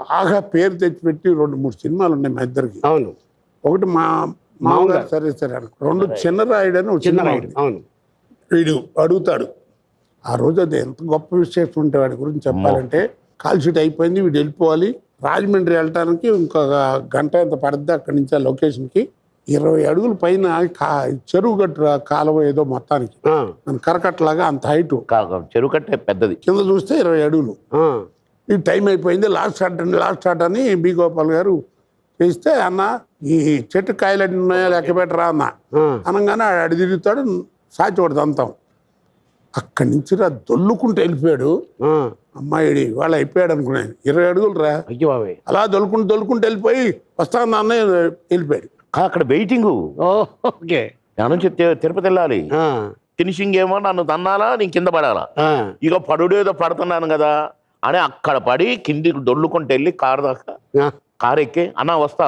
బాగా పేరు తెచ్చిపెట్టి 2-3 సినిమాలు ఉన్నాయి మా ఇద్దరికి. అవును. ఒకటి మా మామగారు సరే సరే అనుకో, 2 చిన్నరాయుడు అని ఒక సినిమా ఉంది. అవును. వీడు అడుగుతాడు ఆ రోజు, అది ఎంత గొప్ప విశేషం ఉంటే వాడి గురించి చెప్పాలంటే, కాల్ షీట్ అయిపోయింది, వీడు వెళ్ళిపోవాలి, రాజమండ్రి వెళ్ళటానికి ఇంకొక గంట ఎంత పడుద్ది అక్కడి నుంచి ఆ లొకేషన్కి. 20 అడుగుల పైన చెరువు గట్టు కాలువ ఏదో మొత్తానికి కరకట్టలాగా అంత హైటు, చెరువు కట్టే పెద్దది, కింద చూస్తే 20 అడుగులు. ఈ టైం అయిపోయింది, లాస్ట్ షాట్ అని బి గోపాల్ గారు చేస్తే, అన్న ఈ చెట్టు కాయలు అన్ని ఉన్నాయా లెక్క పెట్టరా అన్న అనగానే అడి తిరుగుతాడు, సాచి ఒకటి అంతాం. అక్కడి నుంచి దొల్లుకుంటూ వెళ్ళిపోయాడు. అమ్మాయి వాళ్ళు అయిపోయాడు అనుకున్నాను. 20 అడుగులు రా, అలా దొల్లుకుంటూ వెళ్ళిపోయి వస్తాను అన్నయ్య వెళ్ళిపోయాడు. అక్కడ వెయిటింగ్. ఓకే. నుంచి తిరుపతి వెళ్ళాలి, ఫినిషింగ్ ఏమో నన్ను తన్నాలా నేను కింద పడాలా, ఇక పడుడేదో పడుతున్నాను కదా అని అక్కడ పడి కిందికి దొల్లుకుంటూ వెళ్ళి కారు దాకా, కారు ఎక్కి అన్న వస్తా